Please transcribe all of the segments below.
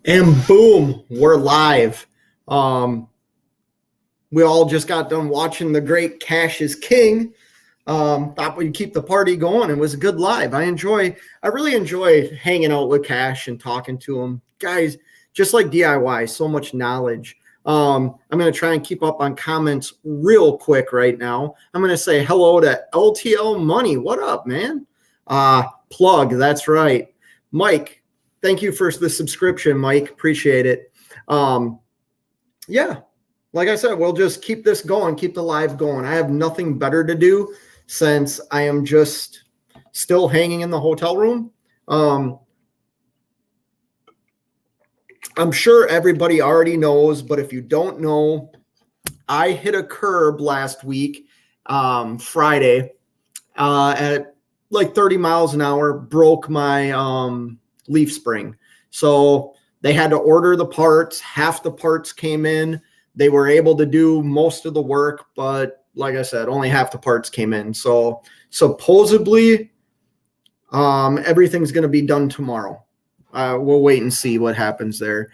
And boom, we're live. Um, we all just got done watching the great Cash is King. Thought we'd keep the party going. It was a good live. I really enjoy hanging out with Cash and talking to him. Guys, just like DIY, so much knowledge. I'm going to try and keep up on comments real quick right now. I'm going to say hello to LTL Money. What up, man? Plug, that's right. Mike, thank you for the subscription, Mike. Appreciate it. Yeah, like I said, we'll just keep this going, keep the live going. I have nothing better to do since I am just still hanging in the hotel room. I'm sure everybody already knows, but if you don't know, I hit a curb last week, Friday, at like 30 miles an hour, broke my leaf spring. So they had to order the parts. Half the parts came in. They were able to do most of the work, but like I said, only half the parts came in. So supposedly, everything's going to be done tomorrow. We'll wait and see what happens there.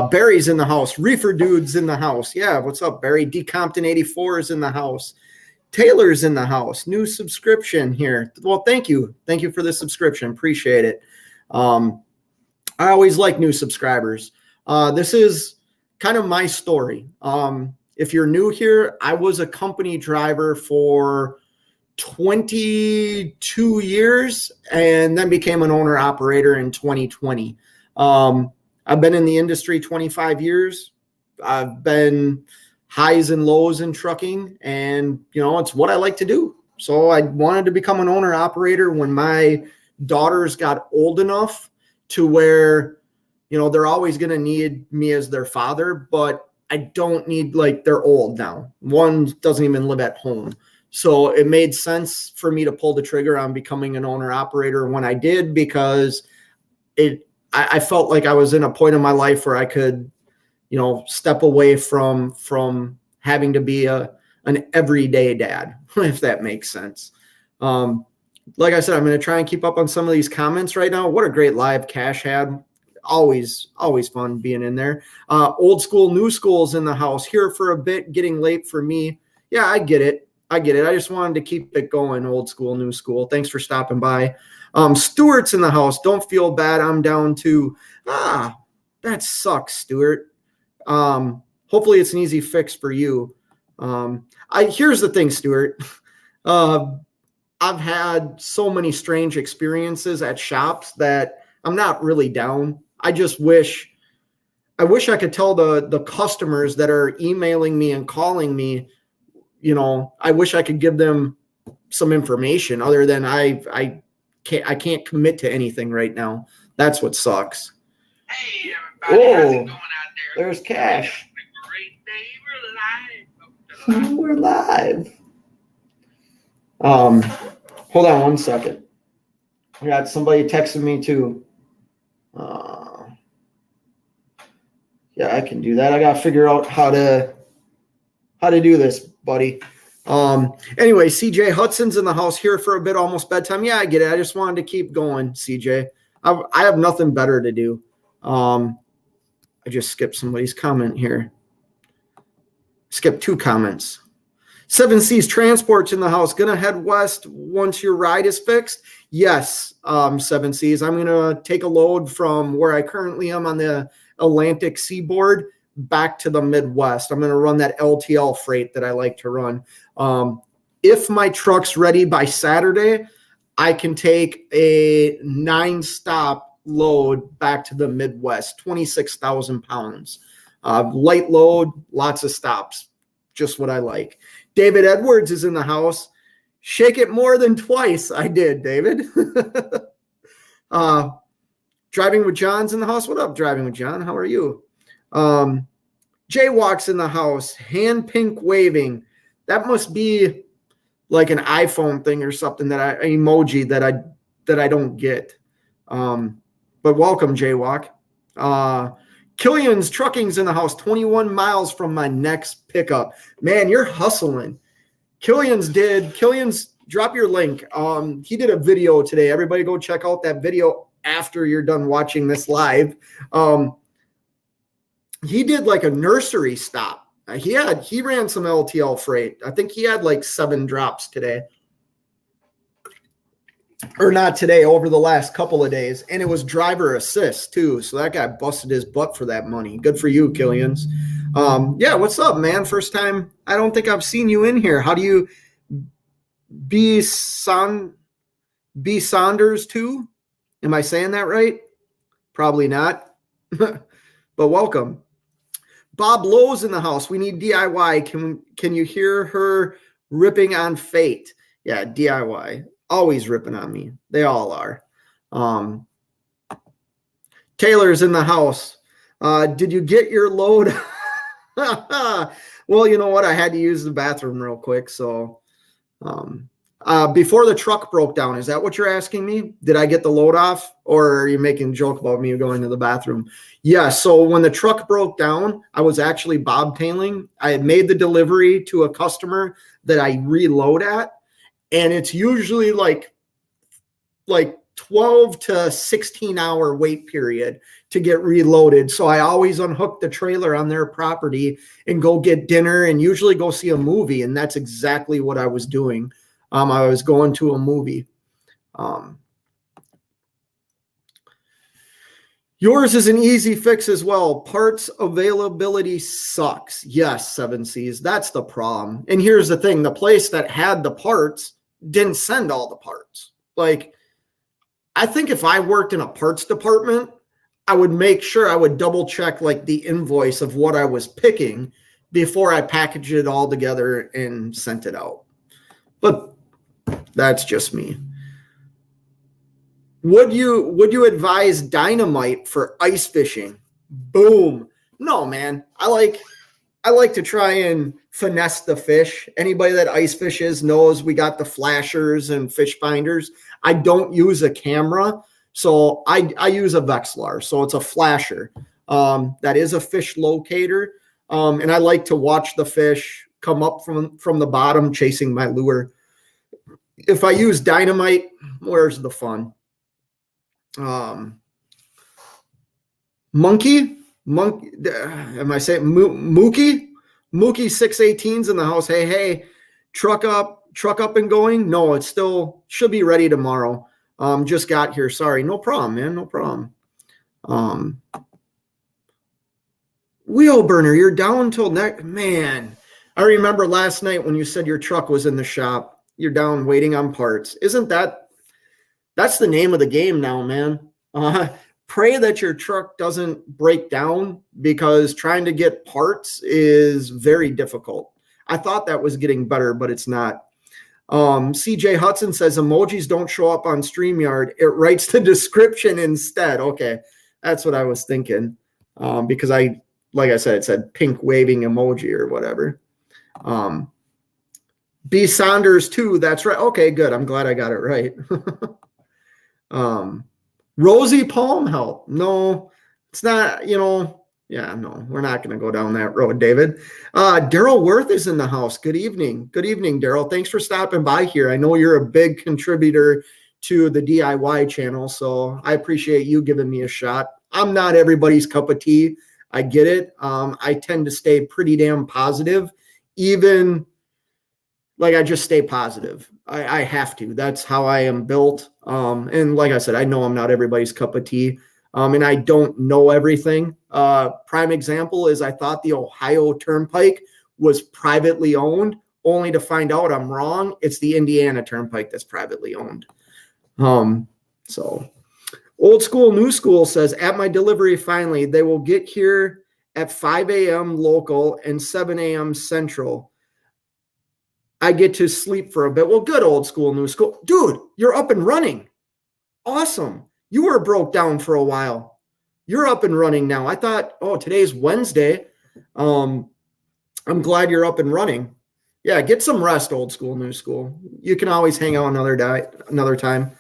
Barry's in the house. Reefer Dude's in the house. Yeah, what's up, Barry? D Compton 84 is in the house. Taylor's in the house. New subscription here. Well, thank you. Thank you for the subscription. Appreciate it. I always like new subscribers. This is kind of my story. If you're new here, I was a company driver for 22 years and then became an owner operator in 2020. I've been in the industry 25 years. I've been highs and lows in trucking, and it's what I like to do. So I wanted to become an owner operator when my daughters got old enough to where they're always going to need me as their father, but I don't need, like, they're old now. One doesn't even live at home. So it made sense for me to pull the trigger on becoming an owner operator when I did, because I felt like I was in a point in my life where I could, step away from having to be an everyday dad, if that makes sense. Like I said, I'm going to try and keep up on some of these comments right now. What a great live Cash had. Always fun being in there. Old school, new school's in the house. Here for a bit, getting late for me. Yeah, I get it. I just wanted to keep it going. Old school, new school. Thanks for stopping by. Stuart's in the house. Don't feel bad. I'm down to, that sucks, Stuart. Hopefully it's an easy fix for you. Here's the thing, Stuart. I've had so many strange experiences at shops that I'm not really down. I wish I could tell the customers that are emailing me and calling me, I wish I could give them some information other than I can't commit to anything right now. That's what sucks. Hey, everybody, how's it going out there? There's Cash. Great day. We're live. Hold on one second. I got somebody texting me too. Yeah, I can do that. I got to figure out how to do this, buddy. Anyway, CJ Hudson's in the house. Here for a bit, almost bedtime. Yeah, I get it. I just wanted to keep going, CJ. I have nothing better to do. I just skipped somebody's comment here. Skip 2 comments. 7 C's Transport's in the house. Gonna head west once your ride is fixed? Yes, 7 C's. I'm gonna take a load from where I currently am on the Atlantic seaboard back to the Midwest. I'm gonna run that LTL freight that I like to run. If my truck's ready by Saturday, I can take a 9-stop load back to the Midwest, 26,000 pounds. Light load, lots of stops, just what I like. David Edwards is in the house. Shake it more than twice. I did, David. Driving with John's in the house. What up, Driving with John? How are you? Jaywalk's in the house. Hand pink waving. That must be like an iPhone thing or something emoji that I don't get. But welcome, Jaywalk. Killian's Trucking's in the house, 21 miles from my next pickup. Man, you're hustling. Killian's, drop your link. He did a video today. Everybody go check out that video after you're done watching this live. he did like a nursery stop. He ran some LTL freight. I think he had like 7 drops today. Or not today, over the last couple of days. And it was driver assist too. So that guy busted his butt for that money. Good for you, Killians. Yeah, what's up, man? First time. I don't think I've seen you in here. How do you B Saunders too? Am I saying that right? Probably not. But welcome. Bob Lowe's in the house. We need DIY. Can you hear her ripping on Fate? Yeah, DIY. Always ripping on me. They all are. Taylor's in the house. Did you get your load? Well, you know what? I had to use the bathroom real quick. So before the truck broke down, is that what you're asking me? Did I get the load off? Or are you making a joke about me going to the bathroom? Yeah, so when the truck broke down, I was actually bobtailing. I had made the delivery to a customer that I reload at. And it's usually like 12 to 16 hour wait period to get reloaded. So I always unhook the trailer on their property and go get dinner and usually go see a movie. And that's exactly what I was doing. I was going to a movie. Yours is an easy fix as well. Parts availability sucks. Yes, 7Cs. That's the problem. And here's the thing. The place that had the parts didn't send all the parts. Like, I think if I worked in a parts department, I would make sure I would double check like the invoice of what I was picking before I packaged it all together and sent it out. But that's just me. Would you advise dynamite for ice fishing? Boom. No, man. I like to try and finesse the fish. Anybody that ice fishes knows we got the flashers and fish finders. I don't use a camera, so I use a Vexilar. So it's a flasher. That is a fish locator. And I like to watch the fish come up from the bottom chasing my lure. If I use dynamite, where's the fun? Monkey, am I saying Mookie 618's in the house? Hey, truck up and going. No, it still should be ready tomorrow. Just got here. Sorry. No problem, man. No problem. Wheel burner, you're down till next, man. I remember last night when you said your truck was in the shop. You're down waiting on parts. That's the name of the game now, man. Pray that your truck doesn't break down because trying to get parts is very difficult. I thought that was getting better, but it's not. CJ Hudson says emojis don't show up on StreamYard. It writes the description instead. Okay, that's what I was thinking. Because like I said, it said pink waving emoji or whatever. B Saunders too. That's right. Okay, good. I'm glad I got it right. Rosie Palm help. No, it's not, yeah, no, we're not going to go down that road, David. Daryl Worth is in the house. Good evening. Good evening, Daryl. Thanks for stopping by here. I know you're a big contributor to the DIY channel, so I appreciate you giving me a shot. I'm not everybody's cup of tea. I get it. I tend to stay pretty damn positive, even like I just stay positive. I have to. That's how I am built. And like I said, I know I'm not everybody's cup of tea. And I don't know everything. Prime example is I thought the Ohio Turnpike was privately owned, only to find out I'm wrong. It's the Indiana Turnpike that's privately owned. So Old School New School says, at my delivery finally, they will get here at 5 a.m. local and 7 a.m. central. I get to sleep for a bit. Well, good, Old School New School. Dude, you're up and running. Awesome. You were broke down for a while. You're up and running now. I thought, today's Wednesday. I'm glad you're up and running. Yeah, get some rest, Old School New School. You can always hang out another time.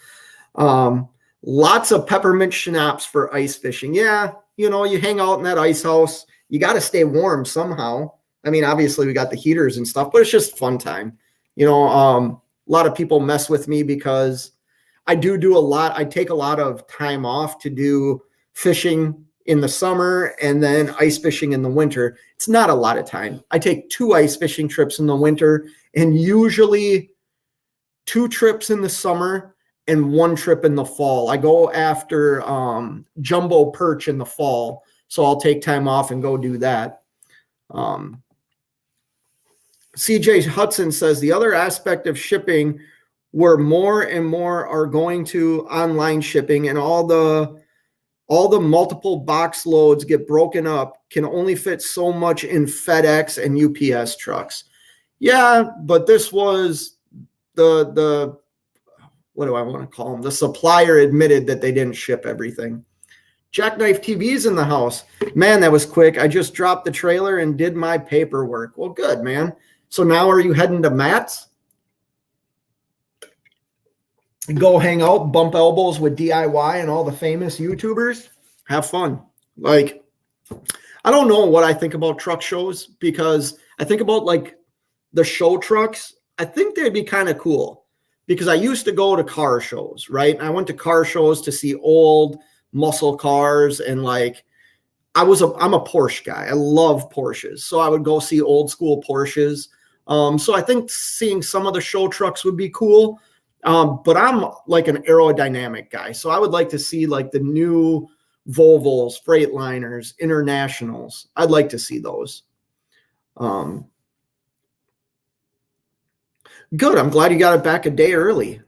Lots of peppermint schnapps for ice fishing. Yeah, you hang out in that ice house. You got to stay warm somehow. I mean, obviously we got the heaters and stuff, but it's just fun time. A lot of people mess with me because I do a lot. I take a lot of time off to do fishing in the summer and then ice fishing in the winter. It's not a lot of time. I take 2 ice fishing trips in the winter and usually 2 trips in the summer and 1 trip in the fall. I go after jumbo perch in the fall, so I'll take time off and go do that. CJ Hudson says the other aspect of shipping where more and more are going to online shipping and all the multiple box loads get broken up can only fit so much in FedEx and UPS trucks. Yeah, but this was the what do I want to call them? The supplier admitted that they didn't ship everything. Jackknife TV's in the house. Man, that was quick. I just dropped the trailer and did my paperwork. Well, good, man. So now are you heading to Matt's? Go hang out, bump elbows with DIY and all the famous YouTubers. Have fun. Like, I don't know what I think about truck shows because I think about like the show trucks. I think they'd be kind of cool because I used to go to car shows, right? And I went to car shows to see old muscle cars and like I'm a Porsche guy. I love Porsches. So I would go see old school Porsches. So I think seeing some of the show trucks would be cool. But I'm like an aerodynamic guy. So I would like to see like the new Volvos, Freightliners, Internationals. I'd like to see those. Good. I'm glad you got it back a day early.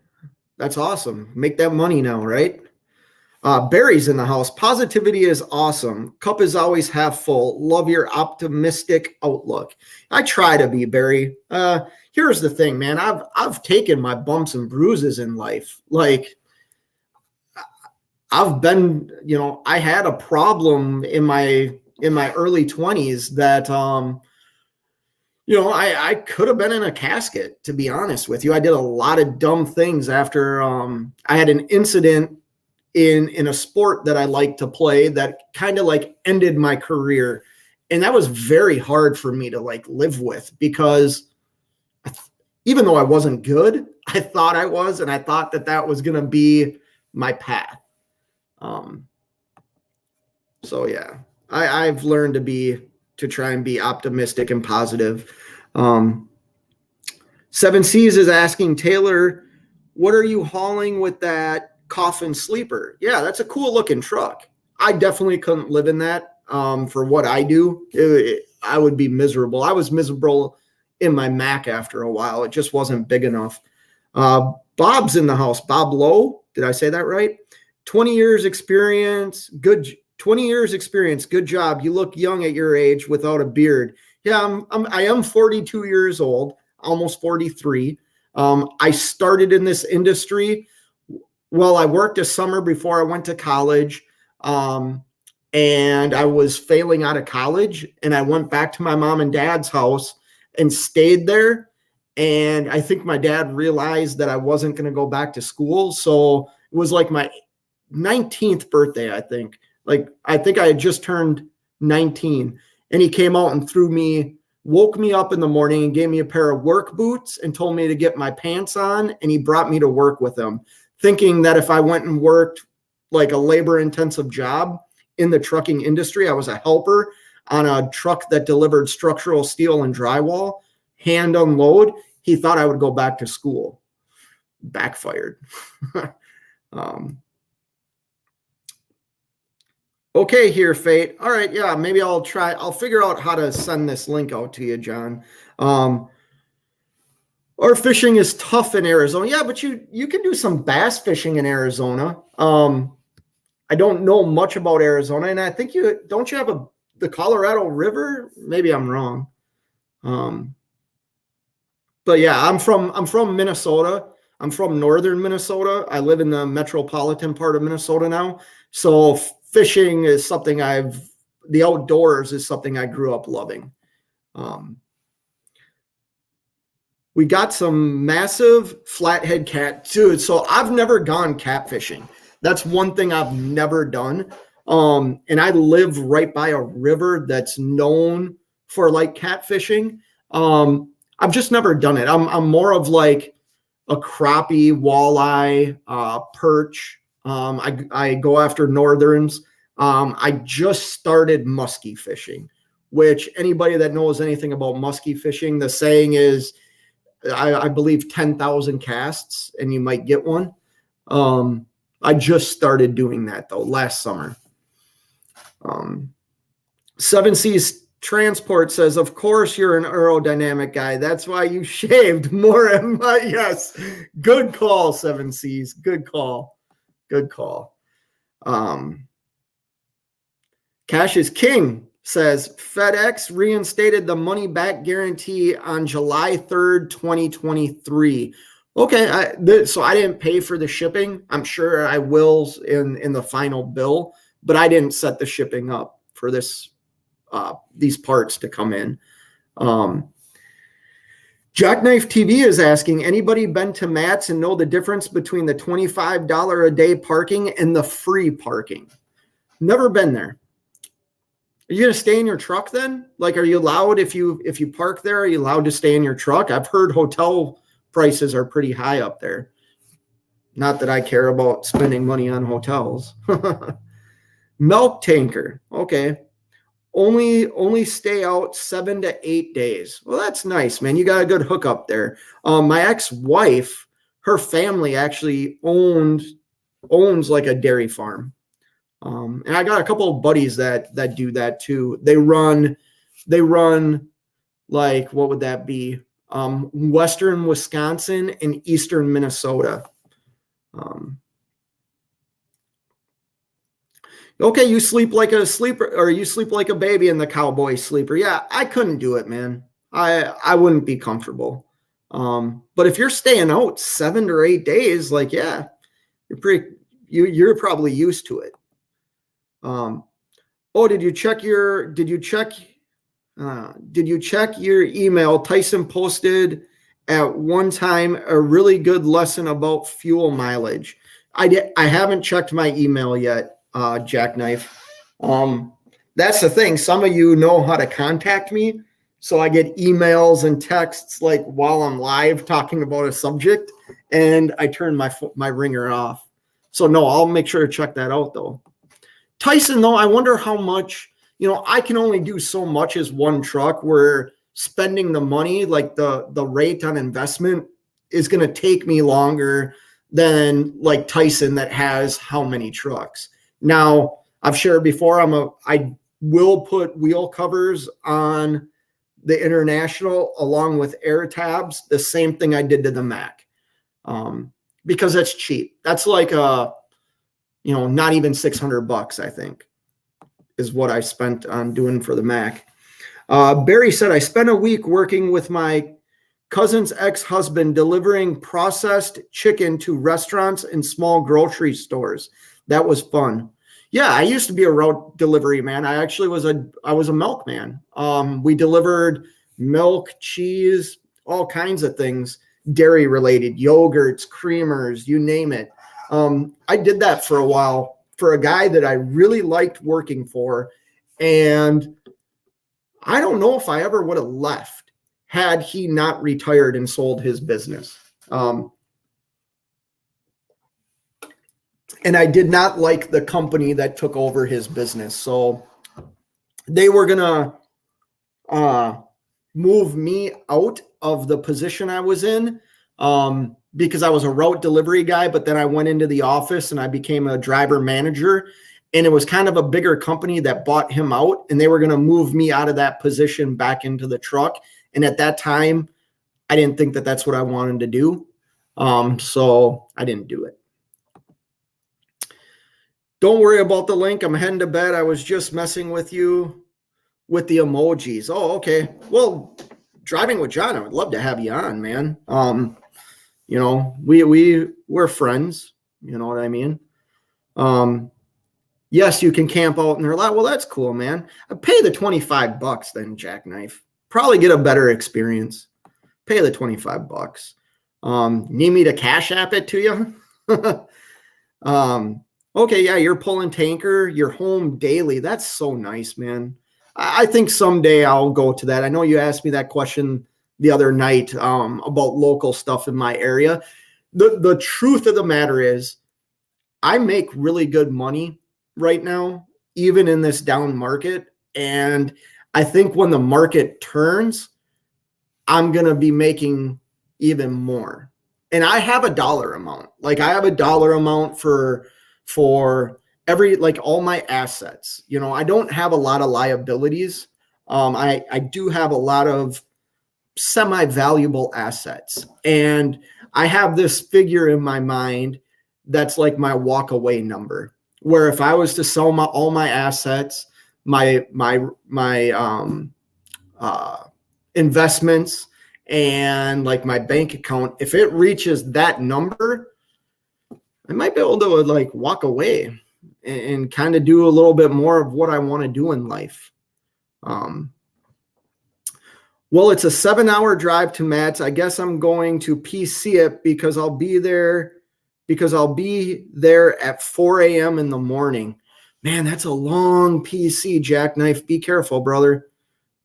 That's awesome. Make that money now, right? Barry's in the house. Positivity is awesome. Cup is always half full. Love your optimistic outlook. I try to be, Barry. Here's the thing, man. I've taken my bumps and bruises in life. Like I've been, I had a problem in my early 20s that I could have been in a casket, to be honest with you. I did a lot of dumb things after I had an incident in a sport that I like to play that kind of like ended my career. And that was very hard for me to like live with because even though I wasn't good, I thought I was, and I thought that was going to be my path. So yeah, I've learned to try and be optimistic and positive. 7Cs is asking Taylor, what are you hauling with that coffin sleeper? Yeah, that's a cool looking truck. I definitely couldn't live in that. For what I do, I would be miserable. I was miserable in my Mac after a while. It just wasn't big enough. Bob's in the house. Bob Lowe. Did I say that right? 20 years experience. Good. 20 years experience. Good job. You look young at your age without a beard. Yeah, I am 42 years old, almost 43. I started in this industry. Well, I worked a summer before I went to college, and I was failing out of college, and I went back to my mom and dad's house and stayed there. And I think my dad realized that I wasn't going to go back to school. So it was like my 19th birthday, I think. Like, I think I had just turned 19, and he came out and woke me up in the morning and gave me a pair of work boots and told me to get my pants on. And he brought me to work with him, thinking that if I went and worked like a labor-intensive job in the trucking industry, I was a helper on a truck that delivered structural steel and drywall, hand unload, he thought I would go back to school. Backfired. Okay here, Fate. All right, yeah, maybe I'll figure out how to send this link out to you, John. Our fishing is tough in Arizona. Yeah, but you can do some bass fishing in Arizona. I don't know much about Arizona, and I think don't you have the Colorado River? Maybe I'm wrong. But yeah, I'm from Minnesota. I'm from northern Minnesota. I live in the metropolitan part of Minnesota now. So fishing is something the outdoors is something I grew up loving. We got some massive flathead cat, dude. So I've never gone catfishing. That's one thing I've never done. And I live right by a river that's known for like catfishing. I've just never done it. I'm more of like a crappie, walleye, perch. I go after northerns. I just started muskie fishing, which anybody that knows anything about muskie fishing, the saying is, I believe 10,000 casts and you might get one. I just started doing that though last summer. Seven Seas Transport says, of course you're an aerodynamic guy. That's why you shaved more. Yes. Good call, Seven Seas. Good call. Good call. Cash is King says FedEx reinstated the money back guarantee on July 3rd, 2023. Okay. So I didn't pay for the shipping. I'm sure I will in the final bill, but I didn't set the shipping up for these parts to come in. Jackknife TV is asking, anybody been to Matt's and know the difference between the $25 a day parking and the free parking? Never been there. Are you going to stay in your truck then? Like, are you allowed, if you park there, are you allowed to stay in your truck? I've heard hotel prices are pretty high up there. Not that I care about spending money on hotels. Milk tanker. Okay. Only stay out 7 to 8 days. Well, that's nice, man. You got a good hookup there. My ex-wife, her family actually owns like a dairy farm. And I got a couple of buddies that do that too. They run like, what would that be? Western Wisconsin and Eastern Minnesota. Okay, you sleep like a sleeper, or you sleep like a baby in the cowboy sleeper. Yeah, I couldn't do it, man. I wouldn't be comfortable. But if you're staying out 7 or 8 days, like, yeah, you're probably used to it. Did you check your email? Tyson posted at one time a really good lesson about fuel mileage. I haven't checked my email yet. Jackknife. That's the thing. Some of you know how to contact me. So I get emails and texts like while I'm live talking about a subject, and I turn my ringer off. So no, I'll make sure to check that out though. Tyson, though, I wonder how much, I can only do so much as one truck, where spending the money, like the rate on investment is going to take me longer than like Tyson that has how many trucks. Now, I've shared before, I will put wheel covers on the International along with air tabs, the same thing I did to the Mac, because that's cheap. That's like not even $600, I think, is what I spent on doing for the Mac. Barry said, I spent a week working with my cousin's ex-husband delivering processed chicken to restaurants and small grocery stores. That was fun. Yeah, I used to be a route delivery man. I was a milkman. We delivered milk, cheese, all kinds of things, dairy related, yogurts, creamers, you name it. I did that for a while for a guy that I really liked working for. And I don't know if I ever would have left had he not retired and sold his business. And I did not like the company that took over his business. So they were going to move me out of the position I was in because I was a route delivery guy. But then I went into the office and I became a driver manager. And it was kind of a bigger company that bought him out. And they were going to move me out of that position back into the truck. And at that time, I didn't think that that's what I wanted to do. So I didn't do it. Don't worry about the link. I'm heading to bed. I was just messing with you with the emojis. Oh, okay. Well, Driving with John, I would love to have you on, man. We're friends. You know what I mean? Yes, you can camp out in their lot. Well, that's cool, man. I pay the $25 then, Jackknife. Probably get a better experience. Pay the $25. Need me to cash app it to you? Okay, yeah, you're pulling tanker, you're home daily. That's so nice, man. I think someday I'll go to that. I know you asked me that question the other night about local stuff in my area. The truth of the matter is I make really good money right now even in this down market. And I think when the market turns, I'm going to be making even more. And I have a dollar amount. Like I have a dollar amount for every, like all my assets. You know, I don't have a lot of liabilities. I do have a lot of semi-valuable assets. And I have this figure in my mind that's like my walk away number, where if I was to sell all my assets, my investments, and like my bank account, if it reaches that number, I might be able to like walk away and kind of do a little bit more of what I want to do in life. Well, it's a 7-hour drive to Matt's. I guess I'm going to PC it because I'll be there at 4 a.m. in the morning. Man, that's a long PC, Jackknife. Be careful, brother.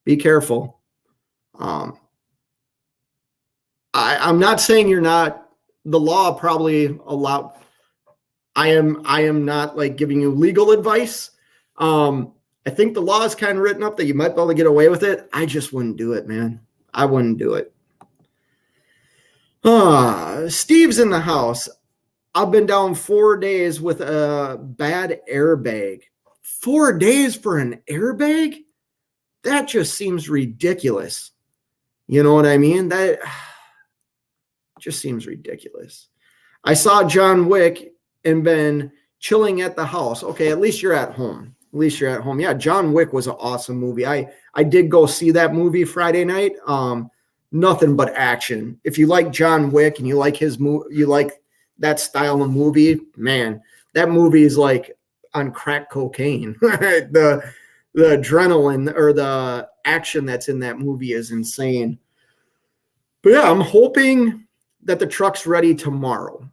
Be careful. I'm not saying you're not. The law probably allow. I am not like giving you legal advice. I think the law is kind of written up that you might be able to get away with it. I just wouldn't do it, man. I wouldn't do it. Steve's in the house. I've been down 4 days with a bad airbag. 4 days for an airbag? That just seems ridiculous. You know what I mean? That just seems ridiculous. I saw John Wick and been chilling at the house. Okay, at least you're at home. At least you're at home. Yeah, John Wick was an awesome movie. I did go see that movie Friday night. Nothing but action. If you like John Wick and you like his you like that style of movie, man, that movie is like on crack cocaine. the adrenaline or the action that's in that movie is insane. But yeah, I'm hoping that the truck's ready tomorrow.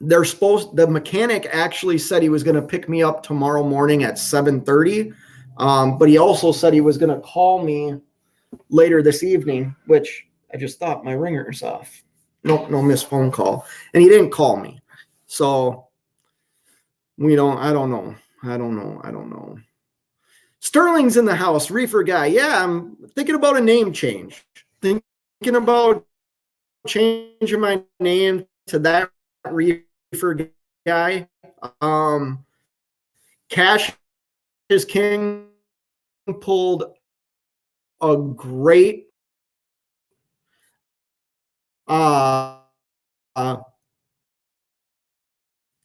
The mechanic actually said he was going to pick me up tomorrow morning at 7:30. But he also said he was going to call me later this evening, which I just thought my ringer's off. No missed phone call. And he didn't call me. So I don't know. Sterling's in the house. Reefer guy. Yeah, I'm thinking about a name change. Thinking about changing my name to that Reefer guy. Cash is King pulled a great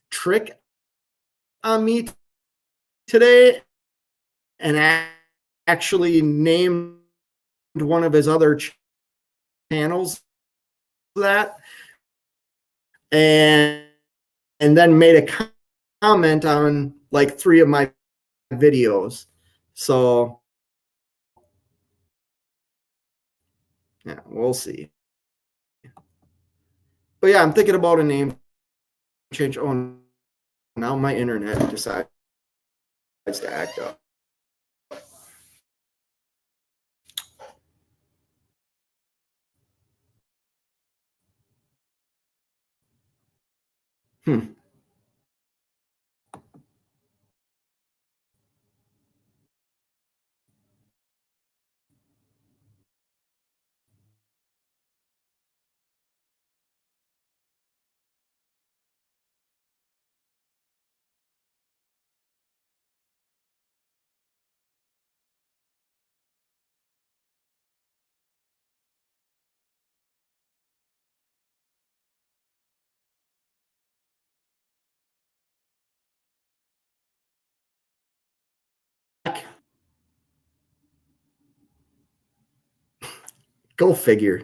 trick on me today and actually named one of his other channels that and then made a comment on like 3 of my videos. So yeah, we'll see. But yeah, I'm thinking about a name change. Oh, now my internet decides to act up. Go figure.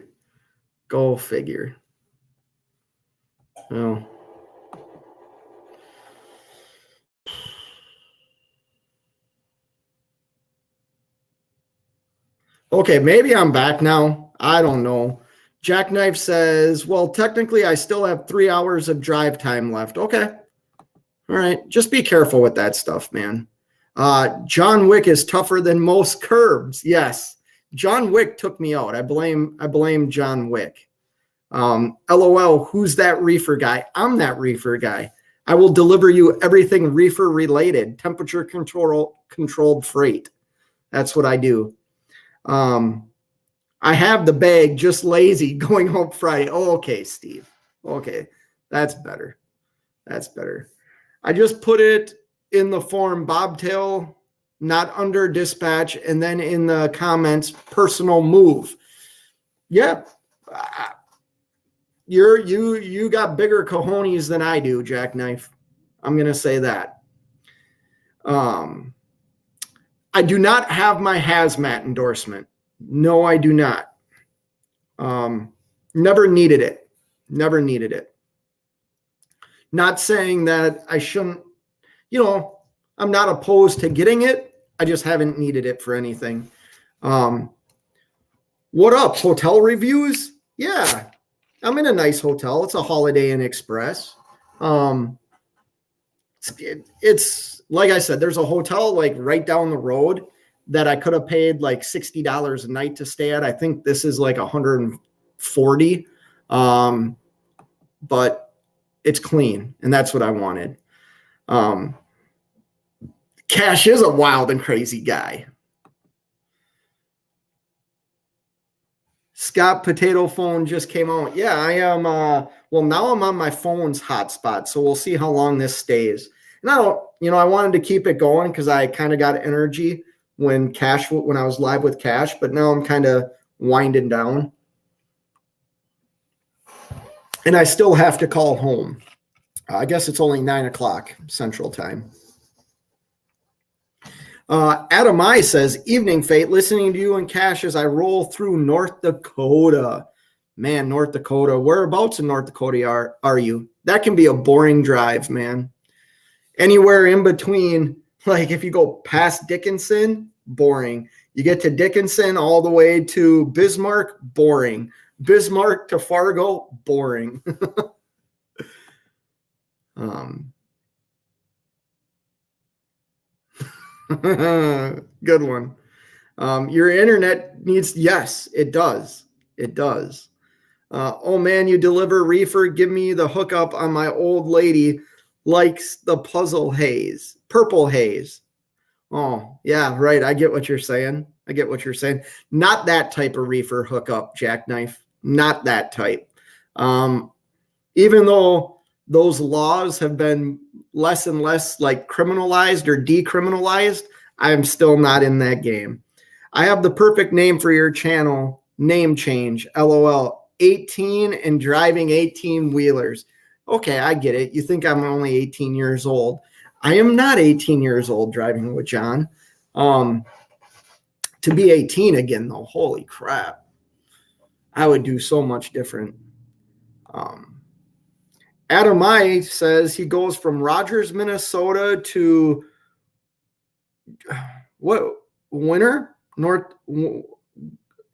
Go figure. Oh. Okay, maybe I'm back now. I don't know. Jackknife says, well, technically I still have 3 hours of drive time left. Okay. All right. Just be careful with that stuff, man. John Wick is tougher than most curbs. Yes. John Wick took me out. I blame John Wick. LOL, who's that reefer guy? I'm that reefer guy. I will deliver you everything reefer related, temperature controlled freight. That's what I do. I have the bag, just lazy, going home Friday. Oh, okay, Steve. Okay, that's better. That's better. I just put it in the form bobtail, not under dispatch, and then in the comments, personal move. Yeah, you got bigger cojones than I do, Jackknife. I'm gonna say that. I do not have my hazmat endorsement. No, I do not. Never needed it. Never needed it. Not saying that I shouldn't, I'm not opposed to getting it. I just haven't needed it for anything. What up? Hotel reviews? Yeah. I'm in a nice hotel. It's a Holiday Inn Express. It's like I said, there's a hotel like right down the road that I could have paid like $60 a night to stay at. I think this is like $140. But it's clean, and that's what I wanted. Cash is a wild and crazy guy. Scott Potato Phone just came out. Yeah, I am. Well, now I'm on my phone's hotspot, so we'll see how long this stays. Now, I wanted to keep it going because I kind of got energy when I was live with Cash, but now I'm kind of winding down. And I still have to call home. I guess it's only 9:00 Central Time. Adam I says, evening, Fate, listening to you and Cash as I roll through North Dakota. Man, North Dakota. Whereabouts in North Dakota are you? That can be a boring drive, man. Anywhere in between, like if you go past Dickinson, boring. You get to Dickinson all the way to Bismarck, boring. Bismarck to Fargo, boring. Good one. Your internet needs, yes, it does. It does. Oh man, you deliver reefer. Give me the hookup on my old lady likes the purple haze. Oh yeah, right. I get what you're saying. Not that type of reefer hookup, Jackknife. Not that type. Even though those laws have been less and less like criminalized or decriminalized, I'm still not in that game. I have the perfect name for your channel. Name change. LOL. 18 and driving 18 wheelers. Okay, I get it. You think I'm only 18 years old. I am not 18 years old driving with John. To be 18 again, though, holy crap. I would do so much different. Adam I says he goes from Rogers, Minnesota to Winter?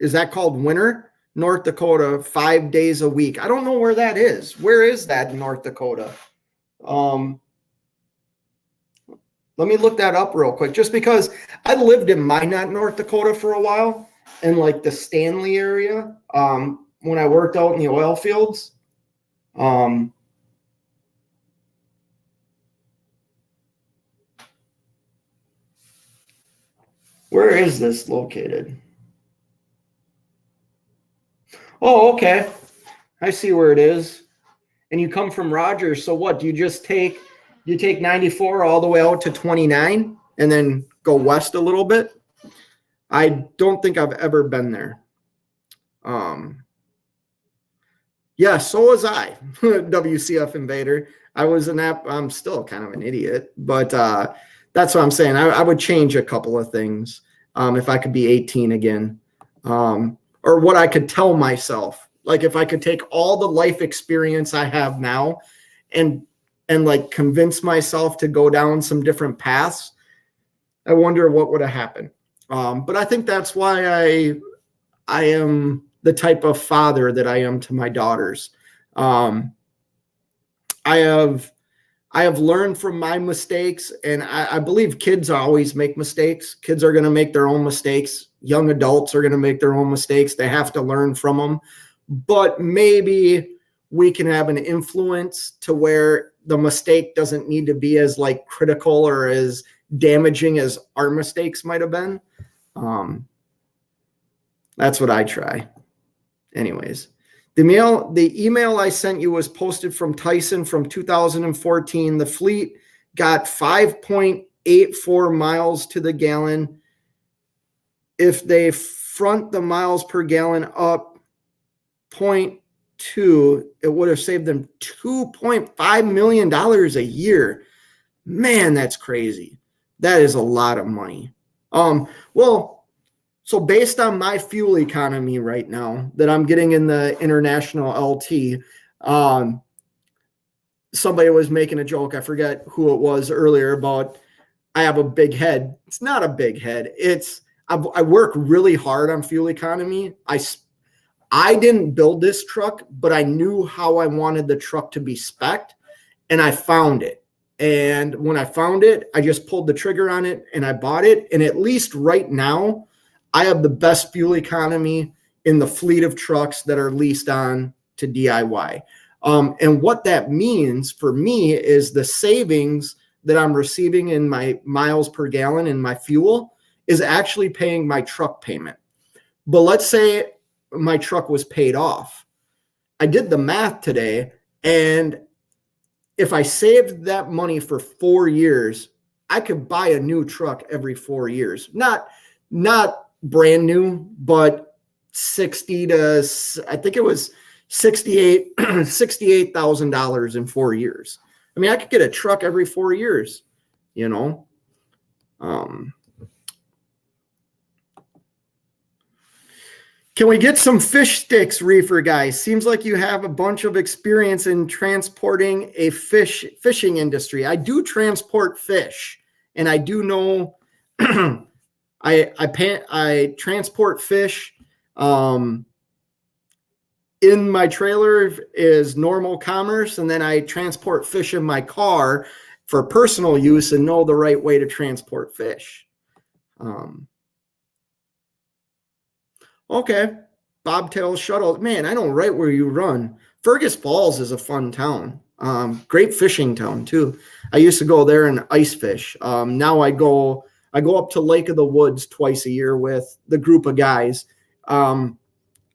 Is that called Winter? North Dakota, 5 days a week. I don't know where that is. Where is that in North Dakota? Let me look that up real quick, just because I lived in Minot, North Dakota for a while, in like the Stanley area, when I worked out in the oil fields. Where is this located? Oh, okay. I see where it is. And you come from Rogers. So what? Do you just take 94 all the way out to 29 and then go west a little bit? I don't think I've ever been there. Yeah, so was I. WCF Invader. I'm still kind of an idiot, but that's what I'm saying. I would change a couple of things if I could be 18 again. Or what I could tell myself. Like if I could take all the life experience I have now and like convince myself to go down some different paths, I wonder what would have happened. But I think that's why I am the type of father that I am to my daughters. I have learned from my mistakes, and I believe kids always make mistakes. Kids are going to make their own mistakes. Young adults are going to make their own mistakes. They have to learn from them. But maybe we can have an influence to where the mistake doesn't need to be as like critical or as damaging as our mistakes might have been. That's what I try. Anyways, the email I sent you was posted from Tyson from 2014. The fleet got 5.84 miles to the gallon. If they front the miles per gallon up 0.2, it would have saved them $2.5 million a year. Man, that's crazy. That is a lot of money. So based on my fuel economy right now that I'm getting in the International LT, somebody was making a joke. I forget who it was earlier about I have a big head. It's not a big head. I work really hard on fuel economy. I didn't build this truck, but I knew how I wanted the truck to be spec'd, and I found it. And when I found it, I just pulled the trigger on it and I bought it. And at least right now, I have the best fuel economy in the fleet of trucks that are leased on to DIY. And what that means for me is the savings that I'm receiving in my miles per gallon in my fuel is actually paying my truck payment. But let's say my truck was paid off. I did the math today, and if I saved that money for 4 years, I could buy a new truck every 4 years. Not brand new, but 60 to, I think it was $68,000 in 4 years. I mean, I could get a truck every 4 years, you know. Can we get some fish sticks, reefer guys? Seems like you have a bunch of experience in transporting a fishing industry. I do transport fish, and I do know I transport fish. In my trailer is normal commerce, and then I transport fish in my car for personal use and know the right way to transport fish. Okay, Bobtail Shuttle. Man, I know right where you run. Fergus Falls is a fun town. Great fishing town too. I used to go there and ice fish. Now I go up to Lake of the Woods twice a year with the group of guys. I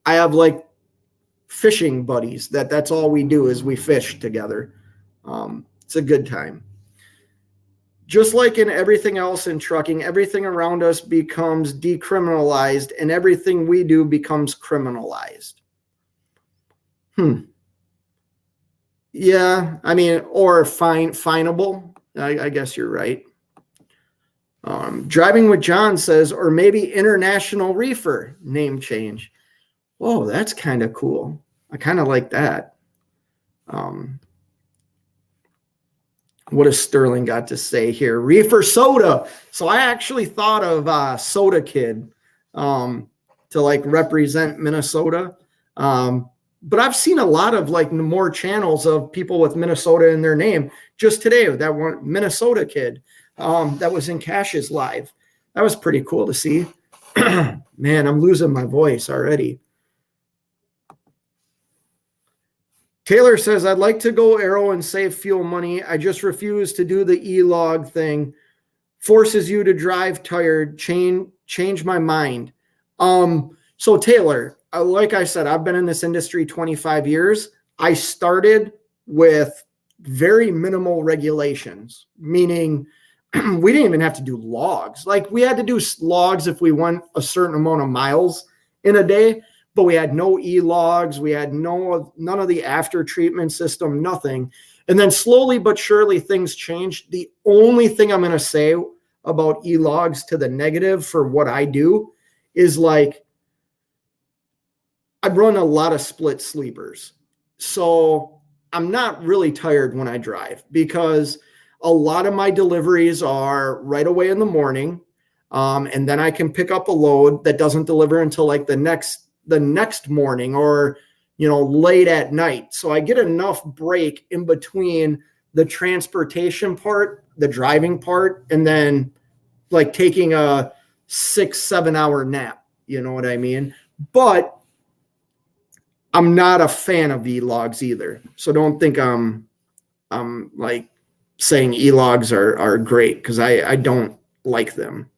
have like fishing buddies. That's all we do is we fish together. It's a good time. Just like in everything else in trucking, everything around us becomes decriminalized and everything we do becomes criminalized. Yeah, I mean, or finable. I guess you're right. Driving with John says, or maybe International Reefer name change. Whoa, that's kind of cool. I kind of like that. What has Sterling got to say here? Reefer Soda. So I actually thought of Soda Kid to like represent Minnesota. But I've seen a lot of like more channels of people with Minnesota in their name. Just today, that one Minnesota Kid that was in Cash's live. That was pretty cool to see. Man, I'm losing my voice already. Taylor says, I'd like to go Aero and save fuel money. I just refuse to do the e-log thing. Forces you to drive tired. Change my mind. So Taylor, like I said, I've been in this industry 25 years. I started with very minimal regulations, meaning we didn't even have to do logs. Like we had to do logs if we went a certain amount of miles in a day. But we had no e-logs. We had none of the after treatment system, nothing. And then slowly but surely things changed. The only thing I'm going to say about e-logs to the negative for what I do is like I run a lot of split sleepers. So I'm not really tired when I drive because a lot of my deliveries are right away in the morning. And then I can pick up a load that doesn't deliver until like the next morning or, late at night. So I get enough break in between the transportation part, the driving part, and then like taking a 6-7 hour nap. You know what I mean? But I'm not a fan of e-logs either. So don't think I'm like saying e-logs are great, because I don't like them.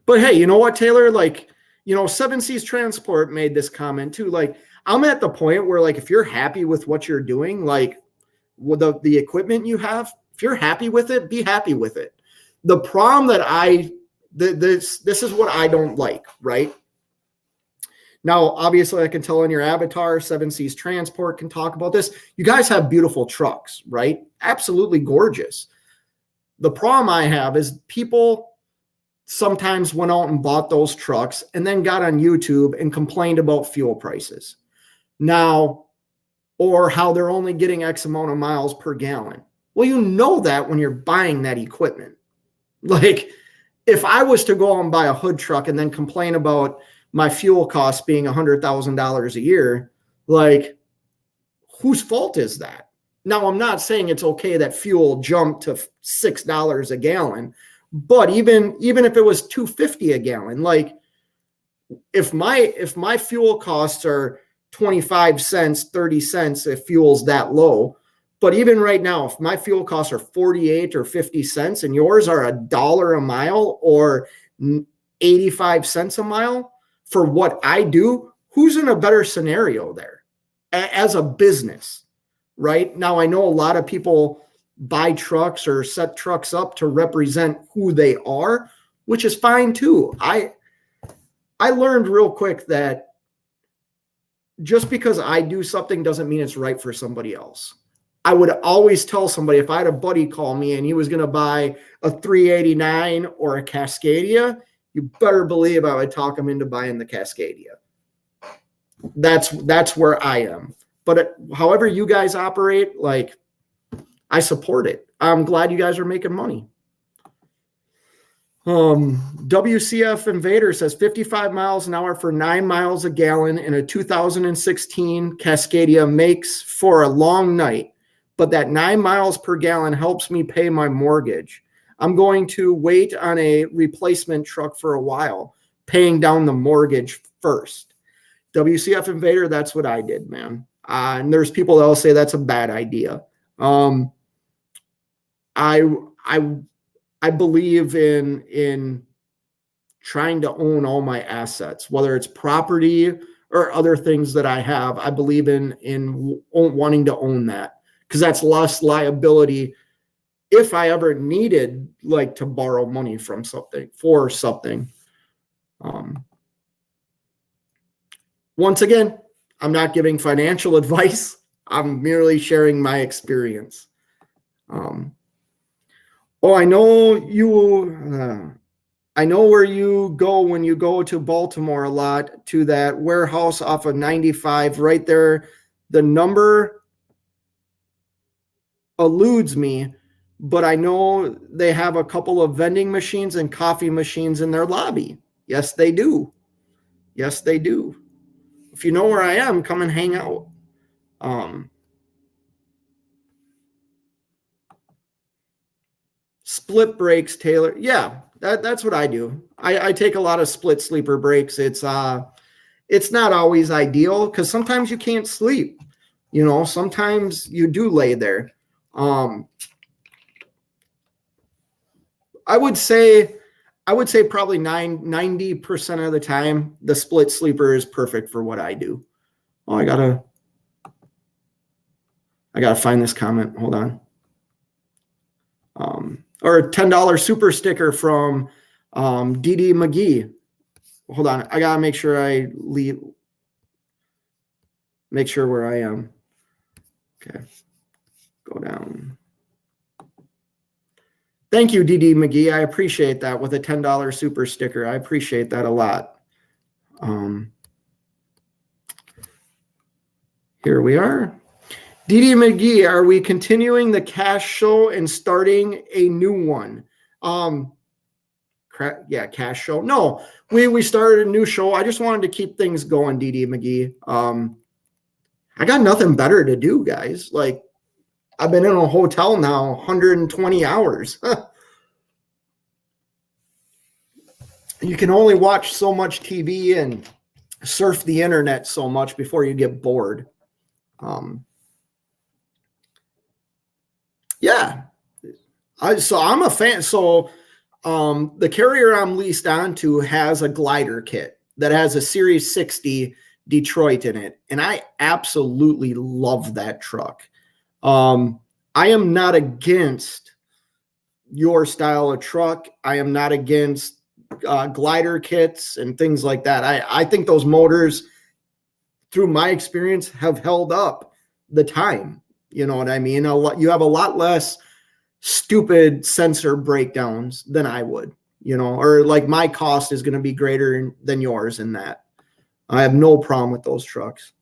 But hey, you know what, Taylor? Like, you know, Seven Seas Transport made this comment too. Like, I'm at the point where, like, if you're happy with what you're doing, like with the equipment you have, if you're happy with it, be happy with it. The problem that this is what I don't like, right? Now, obviously, I can tell on your avatar, Seven Seas Transport can talk about this. You guys have beautiful trucks, right? Absolutely gorgeous. The problem I have is people sometimes went out and bought those trucks and then got on YouTube and complained about fuel prices. Now, or how they're only getting X amount of miles per gallon. Well, you know that when you're buying that equipment. Like, if I was to go out and buy a hood truck and then complain about my fuel costs being $100,000 a year, like, whose fault is that? Now, I'm not saying it's okay that fuel jumped to $6 a gallon, but even if it was $2.50 a gallon, like, if my fuel costs are 25 cents, 30 cents, if fuel's that low, but even right now, if my fuel costs are 48 or 50 cents and yours are $1 a mile or 85 cents a mile for what I do, who's in a better scenario there as a business, right? Now, I know a lot of people buy trucks or set trucks up to represent who they are, which is fine too. I learned real quick that just because I do something doesn't mean it's right for somebody else. I would always tell somebody, if I had a buddy call me and he was going to buy a 389 or a Cascadia, you better believe I would talk him into buying the Cascadia. That's where I am. But however you guys operate, like, I support it. I'm glad you guys are making money. WCF Invader says 55 miles an hour for 9 miles a gallon in a 2016 Cascadia makes for a long night, but that 9 miles per gallon helps me pay my mortgage. I'm going to wait on a replacement truck for a while, paying down the mortgage first. WCF Invader, that's what I did, man. And there's people that will say that's a bad idea. I believe in trying to own all my assets, whether it's property or other things that I have. I believe in wanting to own that, because that's less liability if I ever needed, like, to borrow money from something for something. Once again, I'm not giving financial advice. I'm merely sharing my experience. I know you. I know where you go when you go to Baltimore a lot, to that warehouse off of 95 right there. The number eludes me, but I know they have a couple of vending machines and coffee machines in their lobby. Yes, they do. Yes, they do. If you know where I am, come and hang out. Split breaks, Taylor. Yeah, that's what I do. I take a lot of split sleeper breaks. It's not always ideal, because sometimes you can't sleep. You know, sometimes you do lay there. I would say probably 90% of the time the split sleeper is perfect for what I do. Oh, I gotta find this comment. Hold on. Or a $10 super sticker from DD McGee. Hold on. I gotta make sure make sure where I am. Okay. Go down. Thank you, DD McGee. I appreciate that, with a $10 super sticker. I appreciate that a lot. Here we are. DD McGee, are we continuing the cash show and starting a new one? Yeah, cash show. No, we started a new show. I just wanted to keep things going, DD McGee. I got nothing better to do, guys. Like, I've been in a hotel now 120 hours. You can only watch so much TV and surf the internet so much before you get bored. Yeah. So I'm a fan. So the carrier I'm leased onto has a glider kit that has a Series 60 Detroit in it. And I absolutely love that truck. I am not against your style of truck. I am not against glider kits and things like that. I think those motors, through my experience, have held up the time. You know what I mean? You have a lot less stupid sensor breakdowns than I would, or like my cost is going to be greater than yours in that. I have no problem with those trucks.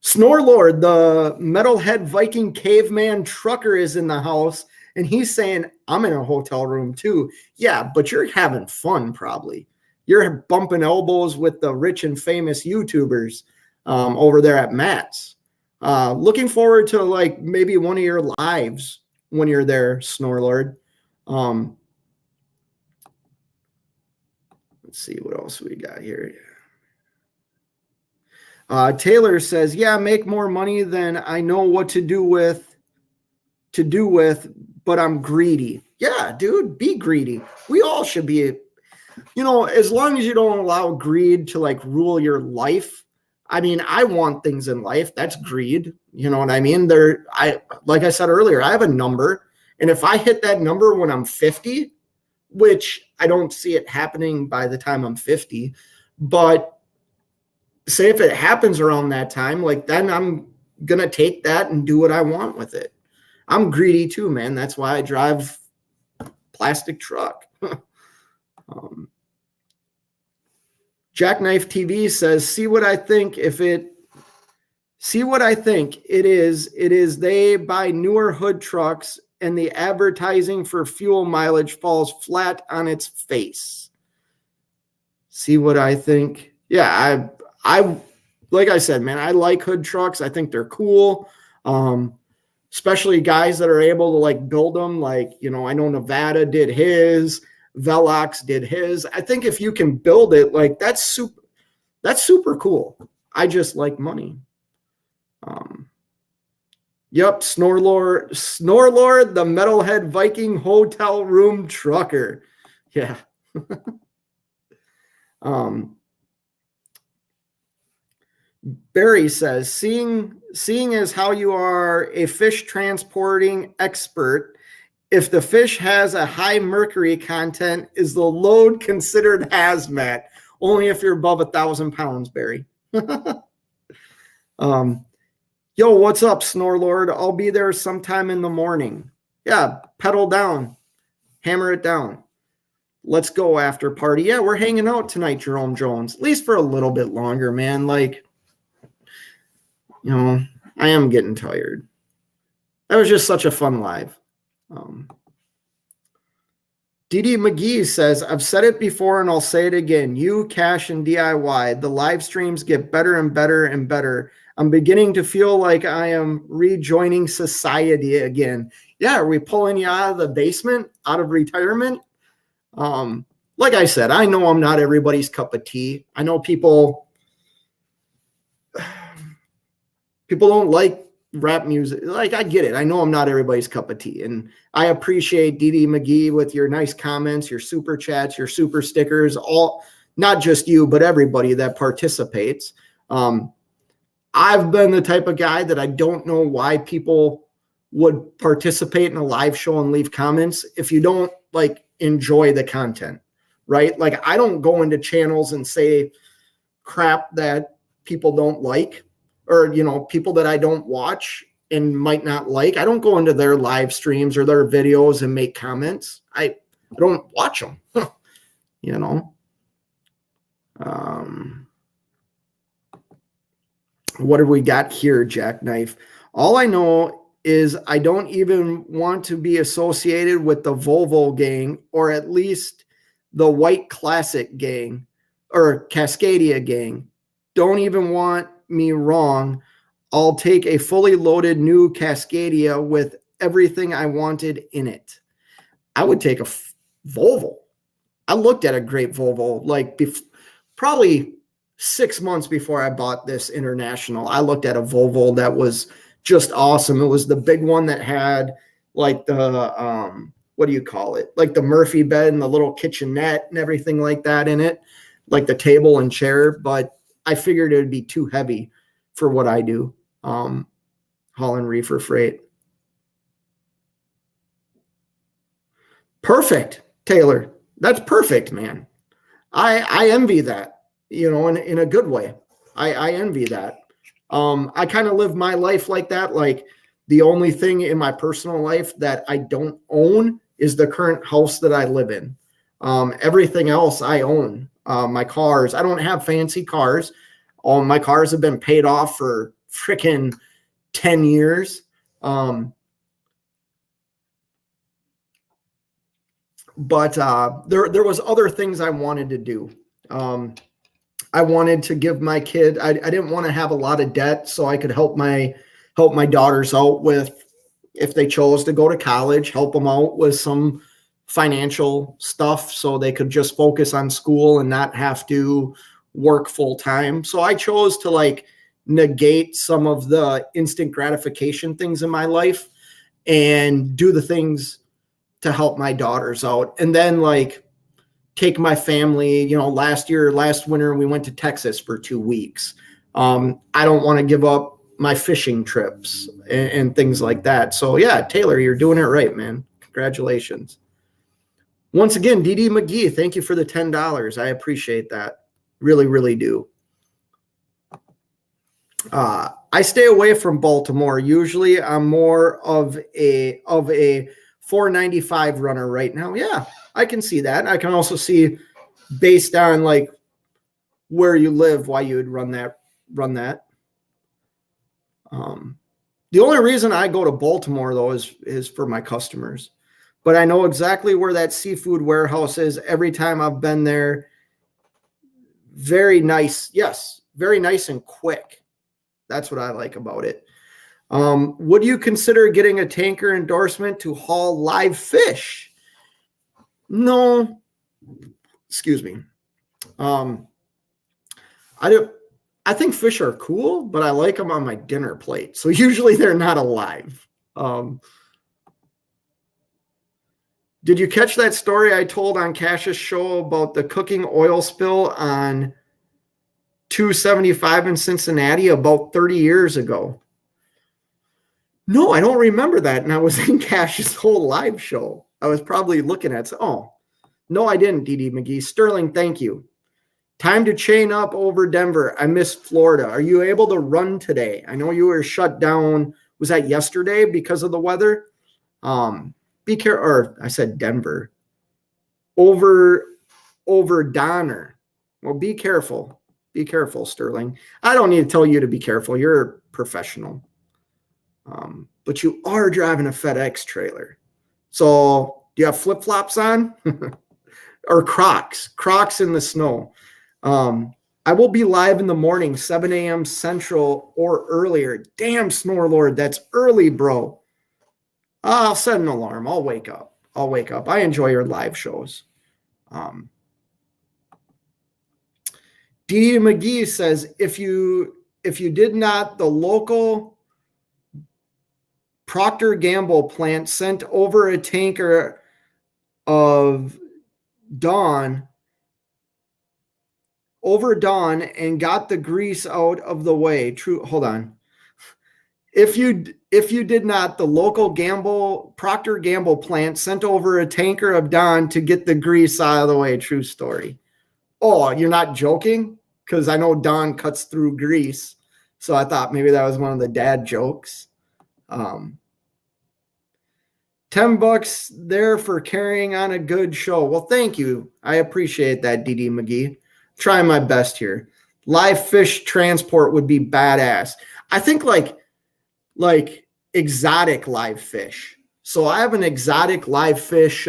Snorlord, the Metalhead Viking Caveman Trucker, is in the house, and he's saying, I'm in a hotel room too. Yeah, but you're having fun probably. You're bumping elbows with the rich and famous YouTubers over there at Matt's. Looking forward to like maybe one of your lives when you're there, Snorlord. Let's see what else we got here. Taylor says, yeah, make more money than I know what to do with, but I'm greedy. Yeah, dude, be greedy. We all should be, as long as you don't allow greed to like rule your life. I mean, I want things in life. That's greed. You know what I mean? Like I said earlier, I have a number. And if I hit that number when I'm 50, which I don't see it happening by the time I'm 50, but say if it happens around that time, like then I'm going to take that and do what I want with it. I'm greedy too, man. That's why I drive plastic truck. Jackknife TV says, see what I think it is they buy newer hood trucks and the advertising for fuel mileage falls flat on its face. See what I think? Yeah, I like I said, man, I like hood trucks. I think they're cool. Especially guys that are able to like build them. Like, I know Nevada did his, Velox did his. I think if you can build it, like that's super cool. I just like money. Yep, Snorlord, the Metalhead Viking hotel room trucker. Yeah. Barry says, seeing as how you are a fish transporting expert, if the fish has a high mercury content, is the load considered hazmat? Only if you're above 1,000 pounds, Barry. Yo, what's up, Snorlord? I'll be there sometime in the morning. Yeah, pedal down. Hammer it down. Let's go after party. Yeah, we're hanging out tonight, Jerome Jones. At least for a little bit longer, man. Like, I am getting tired. That was just such a fun live. DD McGee says, I've said it before and I'll say it again. You, Cash, and DIY, the live streams get better and better and better. I'm beginning to feel like I am rejoining society again. Yeah, are we pulling you out of the basement, out of retirement? Like I said, I know I'm not everybody's cup of tea. I know people don't like rap music. Like, I get it. I know I'm not everybody's cup of tea. And I appreciate DD McGee with your nice comments, your super chats, your super stickers, all, not just you, but everybody that participates. I've been the type of guy that I don't know why people would participate in a live show and leave comments if you don't like enjoy the content, right? Like, I don't go into channels and say crap that people don't like, or, people that I don't watch and might not like. I don't go into their live streams or their videos and make comments. I don't watch them, What have we got here, Jackknife? All I know is I don't even want to be associated with the Volvo gang, or at least the White Classic gang or Cascadia gang. Don't even want me wrong. I'll take a fully loaded new Cascadia with everything I wanted in it. I would take a Volvo. I looked at a great Volvo, like probably 6 months before I bought this International, I looked at a Volvo that was just awesome. It was the big one that had like the, what do you call it? Like the Murphy bed and the little kitchenette and everything like that in it, like the table and chair. But I figured it would be too heavy for what I do, hauling reefer freight. Perfect, Taylor. That's perfect, man. I envy that, in a good way. I envy that. I kind of live my life like that. Like the only thing in my personal life that I don't own is the current house that I live in. Everything else I own. My cars, I don't have fancy cars. All my cars have been paid off for freaking 10 years. But there was other things I wanted to do. I wanted to give my kid, I didn't want to have a lot of debt, so I could help my daughters out with, if they chose to go to college, help them out with some financial stuff so they could just focus on school and not have to work full time. So I chose to like negate some of the instant gratification things in my life and do the things to help my daughters out. And then like take my family, last winter, we went to Texas for 2 weeks. I don't want to give up my fishing trips and things like that. So yeah, Taylor, you're doing it right, man. Congratulations. Once again, DD McGee, thank you for the $10. I appreciate that. Really, really do. I stay away from Baltimore. Usually I'm more of a 495 runner right now. Yeah, I can see that. I can also see, based on like where you live, why you would run that. The only reason I go to Baltimore though is for my customers. But I know exactly where that seafood warehouse is every time I've been there. Very nice. Yes, very nice and quick. That's what I like about it. Would you consider getting a tanker endorsement to haul live fish? No. Excuse me. I think fish are cool, but I like them on my dinner plate. So usually they're not alive. Did you catch that story I told on Cash's show about the cooking oil spill on 275 in Cincinnati about 30 years ago? No, I don't remember that. And I was in Cash's whole live show. I was probably looking at, no, I didn't, DD McGee. Sterling, thank you. Time to chain up over Denver. I miss Florida. Are you able to run today? I know you were shut down. Was that yesterday because of the weather? Be careful, or I said Denver. Over Donner. Well, be careful. Be careful, Sterling. I don't need to tell you to be careful. You're a professional. But you are driving a FedEx trailer. So do you have flip-flops on? Or Crocs? Crocs in the snow. I will be live in the morning, 7 a.m. Central or earlier. Damn, Snore Lord, that's early, bro. I'll set an alarm. I'll wake up. I enjoy your live shows. D. McGee says, if you did not, the local Procter & Gamble plant sent over a tanker of Dawn and got the grease out of the way. True. Hold on. If you did not, the local Procter & Gamble plant sent over a tanker of Dawn to get the grease out of the way. True story. Oh, you're not joking? Because I know Dawn cuts through grease. So I thought maybe that was one of the dad jokes. $10 there for carrying on a good show. Well, thank you. I appreciate that, DD McGee. Trying my best here. Live fish transport would be badass. I think like exotic live fish. So I have an exotic live fish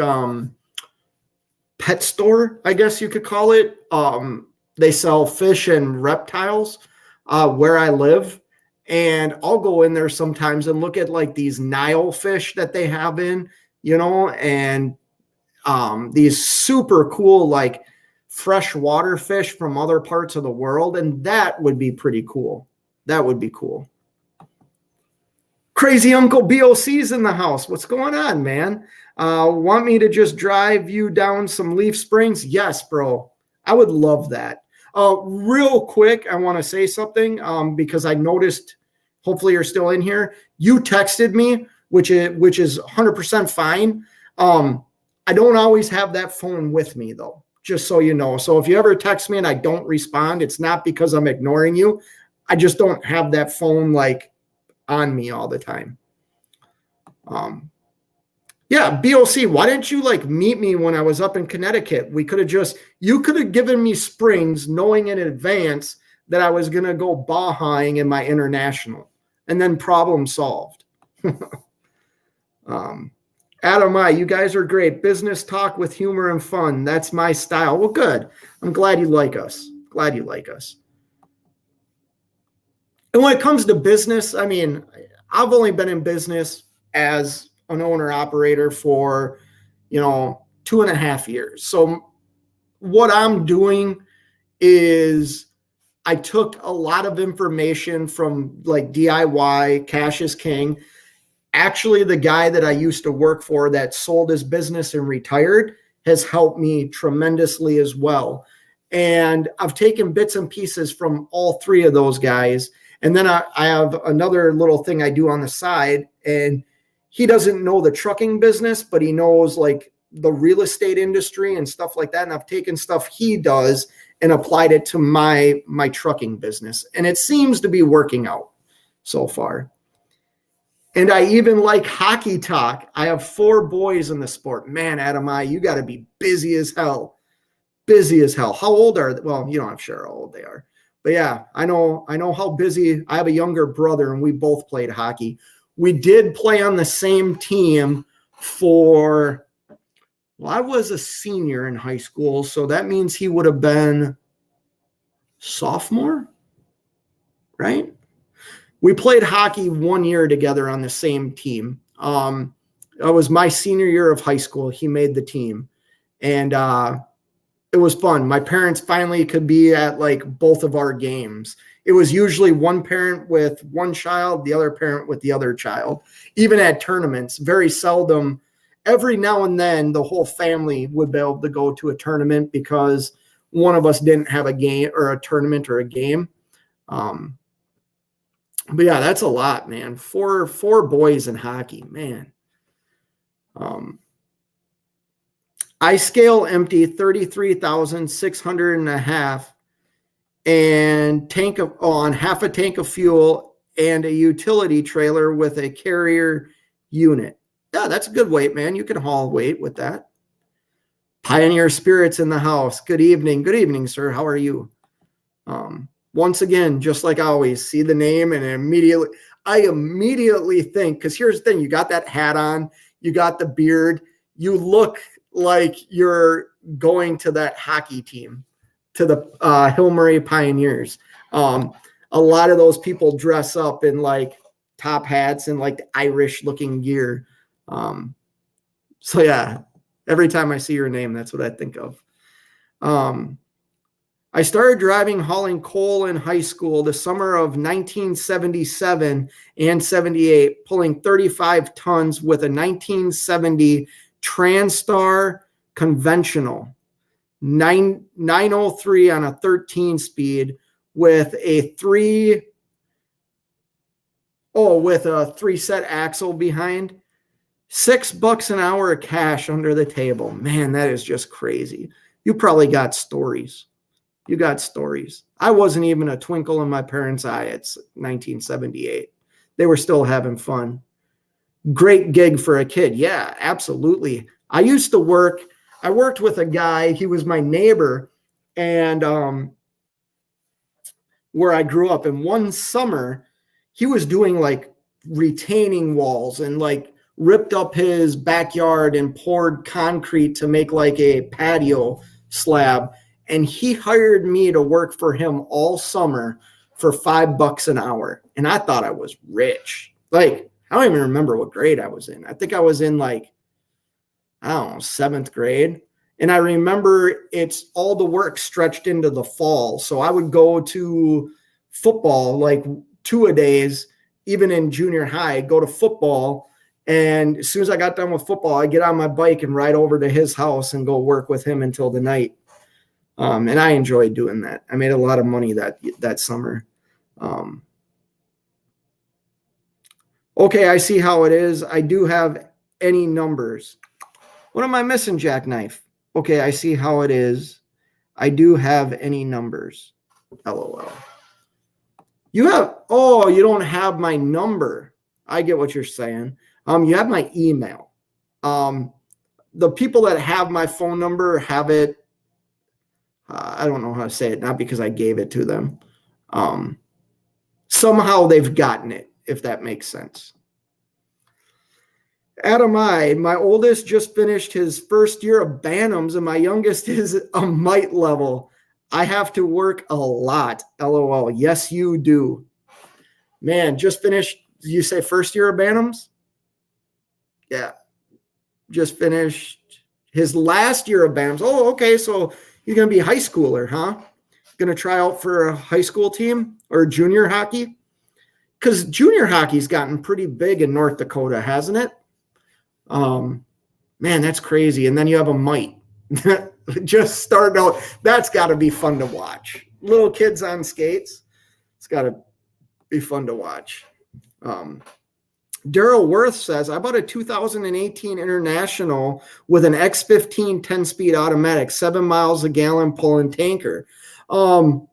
pet store, I guess you could call it. They sell fish and reptiles where I live. And I'll go in there sometimes and look at like these Nile fish that they have in, and these super cool, like freshwater fish from other parts of the world. And that would be pretty cool. That would be cool. Crazy Uncle BOC's in the house. What's going on, man? Want me to just drive you down some Leaf Springs? Yes, bro. I would love that. Real quick, I want to say something because I noticed, hopefully you're still in here. You texted me, which is 100% fine. I don't always have that phone with me, though, just so you know. So if you ever text me and I don't respond, it's not because I'm ignoring you. I just don't have that phone like on me all the time. Yeah, BOC, why didn't you like meet me when I was up in Connecticut? You could have given me Springs knowing in advance that I was going to go Bahaing in my international, and then problem solved. Adam, you guys are great. Business talk with humor and fun. That's my style. Well, good. I'm glad you like us. Glad you like us. And when it comes to business, I mean, I've only been in business as an owner operator for, 2.5 years. So what I'm doing is I took a lot of information from like DIY, Cash is King. Actually, the guy that I used to work for that sold his business and retired has helped me tremendously as well. And I've taken bits and pieces from all three of those guys. And then I have another little thing I do on the side, and he doesn't know the trucking business, but he knows like the real estate industry and stuff like that. And I've taken stuff he does and applied it to my trucking business. And it seems to be working out so far. And I even like hockey talk. I have 4 boys in the sport. Man, Adam, you got to be busy as hell. Busy as hell. How old are they? Well, I'm sure how old they are. But yeah, I know how busy. I have a younger brother, and we both played hockey. We did play on the same team I was a senior in high school, so that means he would have been sophomore, right? We played hockey 1 year together on the same team. It was my senior year of high school. He made the team, and it was fun. My parents finally could be at like both of our games. It was usually one parent with one child, the other parent with the other child. Even at tournaments, very seldom. Every now and then, the whole family would be able to go to a tournament because one of us didn't have a game or a tournament or a game. But yeah, that's a lot, man. Four boys in hockey, man. I scale empty 33,600 and a half and on half a tank of fuel and a utility trailer with a carrier unit. Yeah, that's a good weight, man. You can haul weight with that. Pioneer Spirits in the house. Good evening. Good evening, sir. How are you? Once again, just like I always, see the name and I immediately think, because here's the thing, you got that hat on, you got the beard, you look like you're going to that hockey team, to the Hill Murray Pioneers. A lot of those people dress up in like top hats and like the Irish looking gear. So yeah, every time I see your name, that's what I think of. I started driving hauling coal in high school the summer of 1977 and 78, pulling 35 tons with a 1970 Transtar conventional 903 on a 13 speed with a three set axle behind. $6 an hour of cash under the table. Man, that is just crazy. You probably got stories. You got stories. I wasn't even a twinkle in my parents' eye at 1978. They were still having fun. Great gig for a kid. Yeah, absolutely. I worked with a guy, he was my neighbor, and where I grew up. And one summer, he was doing like retaining walls and like ripped up his backyard and poured concrete to make like a patio slab. And he hired me to work for him all summer for $5 an hour. And I thought I was rich. Like, I don't even remember what grade I was in. I think I was in like, I don't know, 7th grade. And I remember it's all the work stretched into the fall. So I would go to football like 2-a-days, even in junior high, go to football. And as soon as I got done with football, I get on my bike and ride over to his house and go work with him until the night. And I enjoyed doing that. I made a lot of money that summer. Okay, I see how it is. I do have any numbers. What am I missing, Jackknife? Okay, I see how it is. I do have any numbers. LOL. You don't have my number. I get what you're saying. You have my email. The people that have my phone number have it. I don't know how to say it, not because I gave it to them. Somehow they've gotten it, if that makes sense. Adam my oldest just finished his first year of Bantams, and my youngest is a mite level. I have to work a lot. LOL. Yes, you do. Man, just finished. Did you say first year of Bantams? Yeah. Just finished his last year of Bantams. Oh, okay. So he's going to be a high schooler, huh? Going to try out for a high school team or junior hockey? Because junior hockey's gotten pretty big in North Dakota, hasn't it? Man, that's crazy. And then you have a mite just starting out. That's got to be fun to watch. Little kids on skates. It's got to be fun to watch. Daryl Worth says, I bought a 2018 International with an X15 10-speed automatic, 7 miles a gallon pulling tanker. So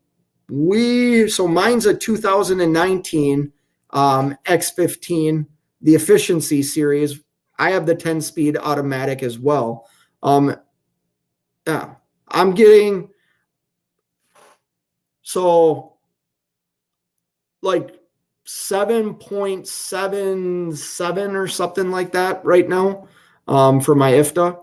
mine's a 2019 X15, the efficiency series. I have the 10-speed automatic as well. Yeah, I'm getting like 7.77 or something like that right now for my IFTA.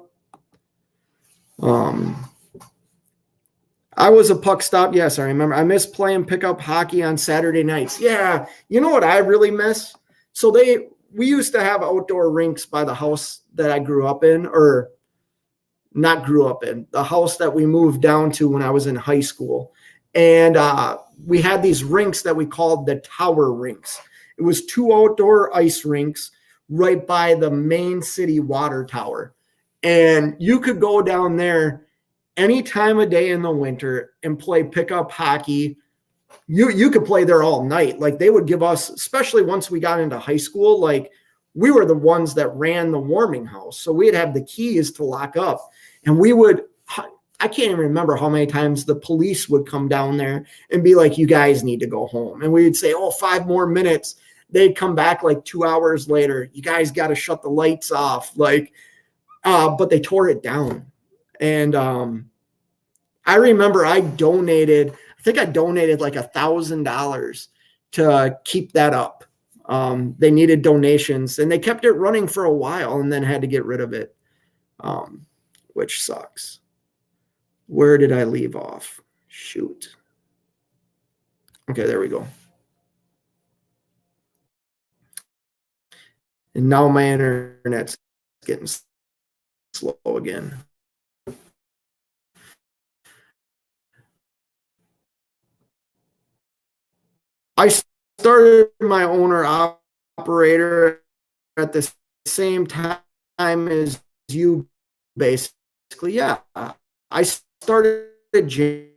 I was a puck stop. Yes, I remember. I miss playing pickup hockey on Saturday nights. Yeah, you know what I really miss? So we used to have outdoor rinks by the house that I grew up in, or not grew up in, the house that we moved down to when I was in high school. And we had these rinks that we called the tower rinks. It was 2 outdoor ice rinks right by the main city water tower. And you could go down there any time of day in the winter and play pickup hockey. You could play there all night. Like they would give us, especially once we got into high school, like we were the ones that ran the warming house. So we'd have the keys to lock up, and I can't even remember how many times the police would come down there and be like, you guys need to go home. And we would say, 5 more minutes. They'd come back like 2 hours later. You guys got to shut the lights off. But they tore it down. And I remember I donated like $1,000 to keep that up. They needed donations, and they kept it running for a while and then had to get rid of it, which sucks. Where did I leave off? Shoot. Okay, there we go. And now my internet's getting slow again. I started my owner-operator at the same time as you, basically. Yeah, I started in January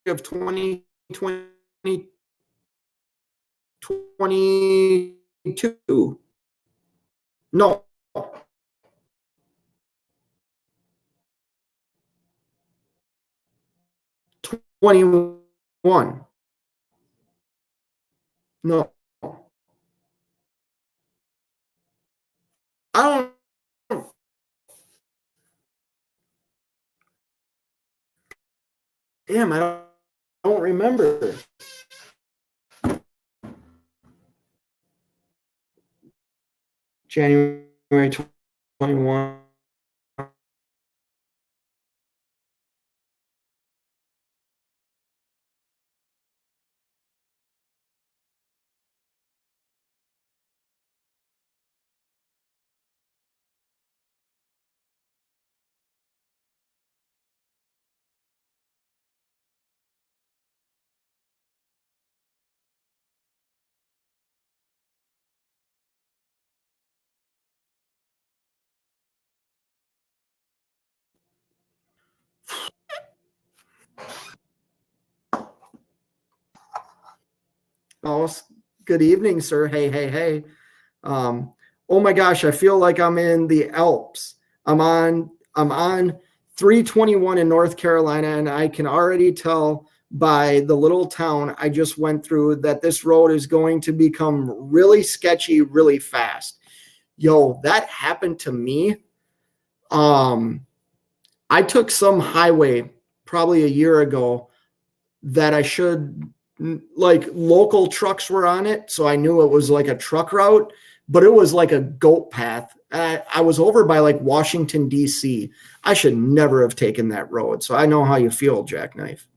of 2022. No. 21. No. I don't. Damn, I don't remember. January 21. Oh, good evening, sir. Hey, hey, hey. Oh my gosh, I feel like I'm in the Alps. I'm on 321 in North Carolina, and I can already tell by the little town I just went through that this road is going to become really sketchy really fast. Yo, that happened to me. I took some highway probably a year ago that I should, like, local trucks were on it, so I knew it was like a truck route, but it was like a goat path. I was over by like Washington, D.C. I should never have taken that road, so I know how you feel, Jackknife.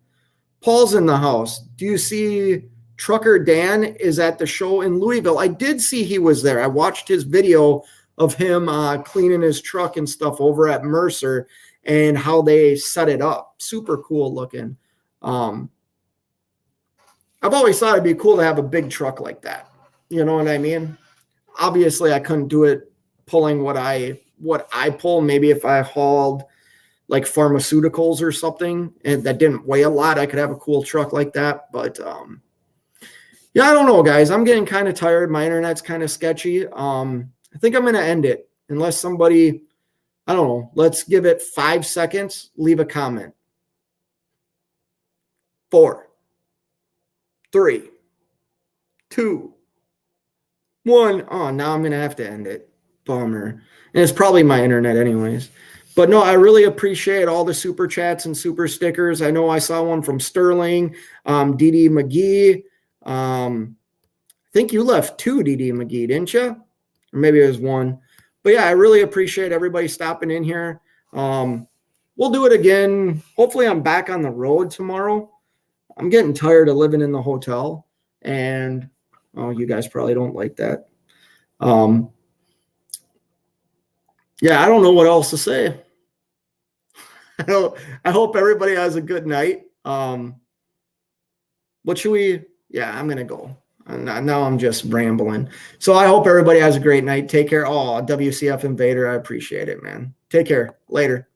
Paul's in the house. Do you see Trucker Dan is at the show in Louisville? I did see he was there. I watched his video of him cleaning his truck and stuff over at Mercer and how they set it up. Super cool looking. I've always thought it'd be cool to have a big truck like that. You know what I mean? Obviously, I couldn't do it pulling what I pull. Maybe if I hauled like pharmaceuticals or something and that didn't weigh a lot, I could have a cool truck like that. But yeah, I don't know, guys. I'm getting kind of tired. My internet's kind of sketchy. I think I'm going to end it unless somebody, I don't know, let's give it 5 seconds. Leave a comment. 4, 3, 2, 1. Oh, now I'm going to have to end it. Bummer. And it's probably my internet anyways. But no, I really appreciate all the super chats and super stickers. I know I saw one from Sterling, DD McGee. I think you left 2, DD McGee, didn't you? Or maybe it was 1. But yeah, I really appreciate everybody stopping in here. We'll do it again. Hopefully I'm back on the road tomorrow. I'm getting tired of living in the hotel. And, oh, you guys probably don't like that. Yeah, I don't know what else to say. I hope everybody has a good night. What should we? Yeah, I'm going to go. Now I'm just rambling. So I hope everybody has a great night. Take care. Oh, WCF Invader, I appreciate it, man. Take care. Later.